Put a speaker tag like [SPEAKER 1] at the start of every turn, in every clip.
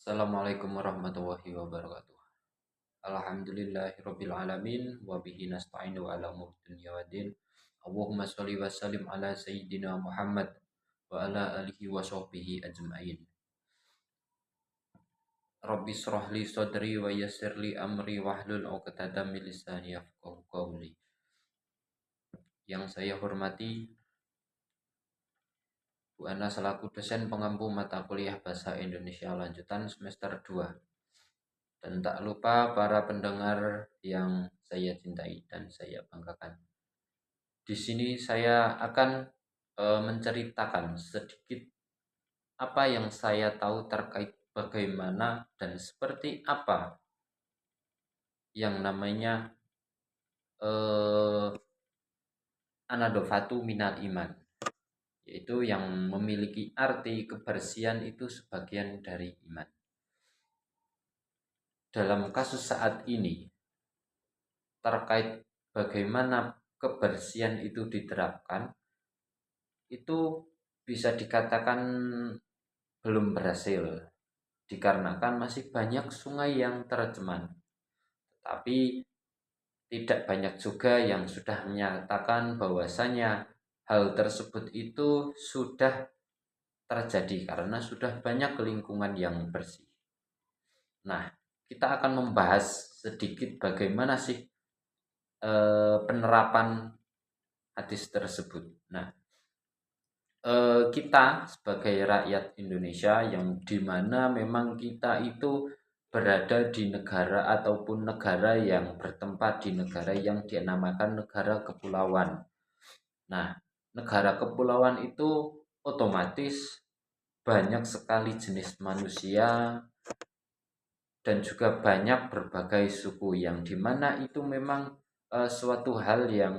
[SPEAKER 1] Assalamualaikum warahmatullahi wabarakatuh. Alhamdulillahirabbil alamin wa bihi nasta'inu ala umuri dunya waddin. Allahumma shalli wa sallim ala sayyidina Muhammad wa ala alihi wa sahbihi ajmain. Rabbi shrah li sadri wa yassir li amri wahlul 'uqdatam min lisani yafqahu qawli. Yang saya hormati Bu Ana selaku dosen pengampu mata kuliah Bahasa Indonesia lanjutan semester 2. Dan tak lupa para pendengar yang saya cintai dan saya banggakan. Di sini saya akan menceritakan sedikit apa yang saya tahu terkait bagaimana dan seperti apa yang namanya eh, anadofatu minal iman, yaitu yang memiliki arti kebersihan itu sebagian dari iman. Dalam kasus saat ini terkait bagaimana kebersihan itu diterapkan, itu bisa dikatakan belum berhasil dikarenakan masih banyak sungai yang tercemar. Tapi tidak banyak juga yang sudah menyatakan bahwasanya hal tersebut itu sudah terjadi karena sudah banyak lingkungan yang bersih. Nah, kita akan membahas sedikit bagaimana sih penerapan hadis tersebut. Nah, kita sebagai rakyat Indonesia yang dimana memang kita itu berada di negara ataupun negara yang bertempat di negara yang dinamakan negara kepulauan. Nah, negara kepulauan itu otomatis banyak sekali jenis manusia dan juga banyak berbagai suku yang dimana itu memang suatu hal yang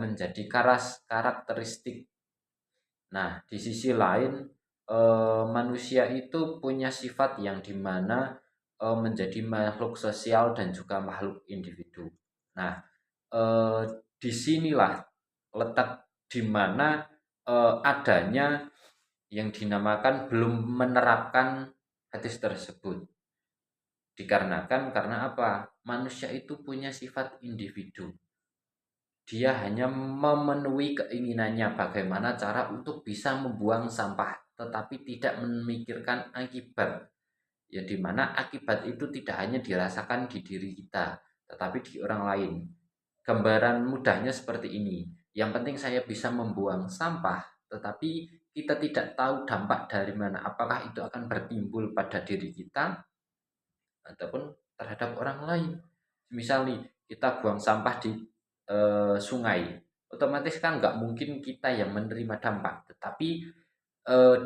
[SPEAKER 1] menjadi karakteristik. Nah, di sisi lain, manusia itu punya sifat yang dimana menjadi makhluk sosial dan juga makhluk individu. Nah, eh, disinilah letak dimana adanya yang dinamakan belum menerapkan hadis tersebut. Dikarenakan karena apa? Manusia itu punya sifat individu. Dia hanya memenuhi keinginannya bagaimana cara untuk bisa membuang sampah, tetapi tidak memikirkan akibat. Ya dimana akibat itu tidak hanya dirasakan di diri kita, tetapi di orang lain. Gambaran mudahnya seperti ini. Yang penting saya bisa membuang sampah, tetapi kita tidak tahu dampak dari mana. Apakah itu akan bertimbul pada diri kita ataupun terhadap orang lain. Misalnya kita buang sampah di sungai, otomatis kan nggak mungkin kita yang menerima dampak, tetapi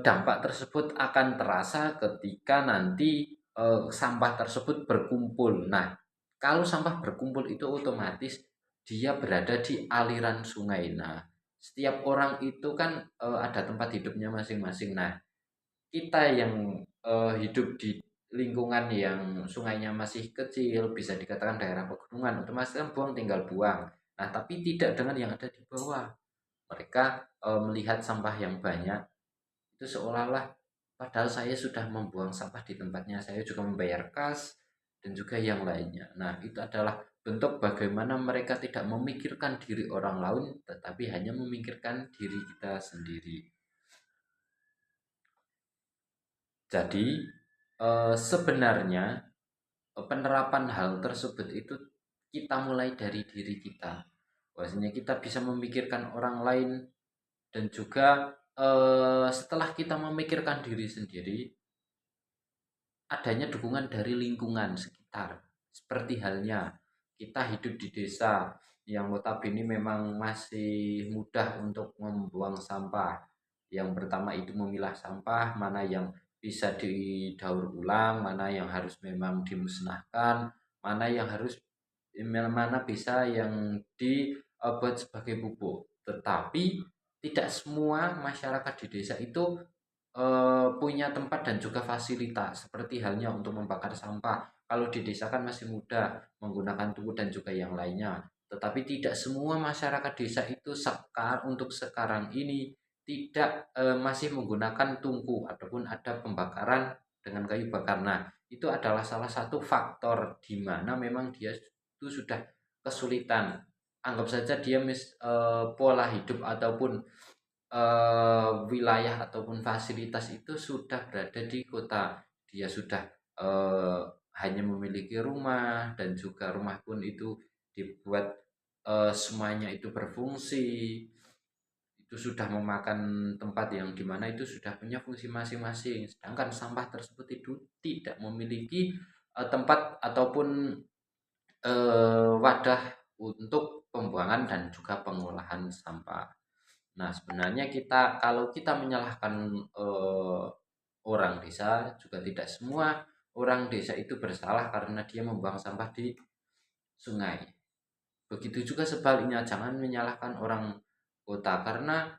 [SPEAKER 1] dampak tersebut akan terasa ketika nanti sampah tersebut berkumpul. Nah, kalau sampah berkumpul itu otomatis dia berada di aliran sungai. Nah, setiap orang itu kan ada tempat hidupnya masing-masing. Nah, kita yang hidup di lingkungan yang sungainya masih kecil, bisa dikatakan daerah pegunungan, otomatis kan buang tinggal buang. Nah, tapi tidak dengan yang ada di bawah. Mereka melihat sampah yang banyak, itu seolah-olah padahal saya sudah membuang sampah di tempatnya, saya juga membayar kas dan juga yang lainnya. Nah, itu adalah bentuk bagaimana mereka tidak memikirkan diri orang lain, tetapi hanya memikirkan diri kita sendiri. Jadi, sebenarnya penerapan hal tersebut itu kita mulai dari diri kita. Bahwasanya kita bisa memikirkan orang lain dan juga setelah kita memikirkan diri sendiri, adanya dukungan dari lingkungan sekitar. Seperti halnya kita hidup di desa yang notabene memang masih mudah untuk membuang sampah. Yang pertama itu memilah sampah, mana yang bisa didaur ulang, mana yang harus memang dimusnahkan, mana yang harus mana bisa yang dibuat sebagai pupuk. Tetapi tidak semua masyarakat di desa itu punya tempat dan juga fasilitas seperti halnya untuk membakar sampah. Kalau di desa kan masih mudah menggunakan tubuh dan juga yang lainnya. Tetapi tidak semua masyarakat desa itu untuk sekarang ini tidak masih menggunakan tungku ataupun ada pembakaran dengan kayu bakar. Nah, itu adalah salah satu faktor di mana memang dia itu sudah kesulitan. Anggap saja dia pola hidup ataupun wilayah ataupun fasilitas itu sudah berada di kota. Dia sudah eh, hanya memiliki rumah dan juga rumah pun itu dibuat semuanya itu berfungsi. Itu sudah memakan tempat yang dimana itu sudah punya fungsi masing-masing. Sedangkan sampah tersebut itu tidak memiliki tempat ataupun wadah untuk pembuangan dan juga pengolahan sampah. Nah, sebenarnya kalau kita menyalahkan orang desa, juga tidak semua orang desa itu bersalah karena dia membuang sampah di sungai. Begitu juga sebaliknya, jangan menyalahkan orang kota karena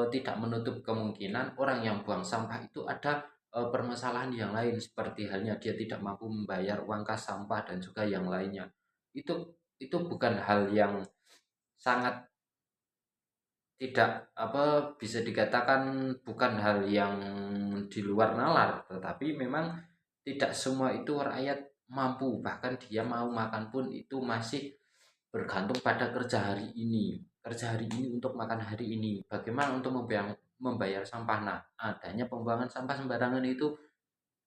[SPEAKER 1] tidak menutup kemungkinan orang yang buang sampah itu ada permasalahan yang lain seperti halnya dia tidak mampu membayar uang kas sampah dan juga yang lainnya. Itu bukan hal yang sangat tidak apa bisa dikatakan bukan hal yang di luar nalar, tetapi memang tidak semua itu rakyat mampu, bahkan dia mau makan pun itu masih bergantung pada kerja hari ini untuk makan hari ini. Bagaimana untuk membayar sampah? Nah, adanya pembuangan sampah sembarangan itu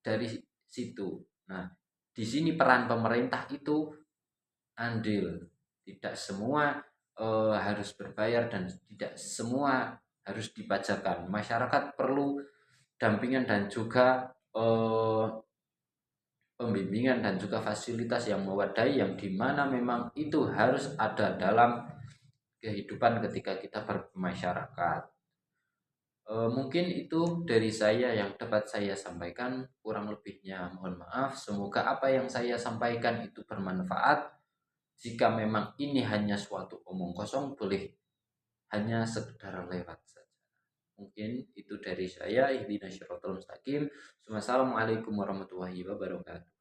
[SPEAKER 1] dari situ. Nah, di sini peran pemerintah itu andil. Tidak semua harus berbayar dan tidak semua harus dipajakan. Masyarakat perlu dampingan dan juga pembimbingan dan juga fasilitas yang mewadai yang dimana memang itu harus ada dalam kehidupan ketika kita bermasyarakat. Mungkin itu dari saya yang dapat saya sampaikan, kurang lebihnya mohon maaf. Semoga apa yang saya sampaikan itu bermanfaat. Jika memang ini hanya suatu omong kosong, boleh hanya sekedar lewat saja. Mungkin itu dari saya. Ihdinas siratal mustaqim. Wassalamualaikum warahmatullahi wabarakatuh.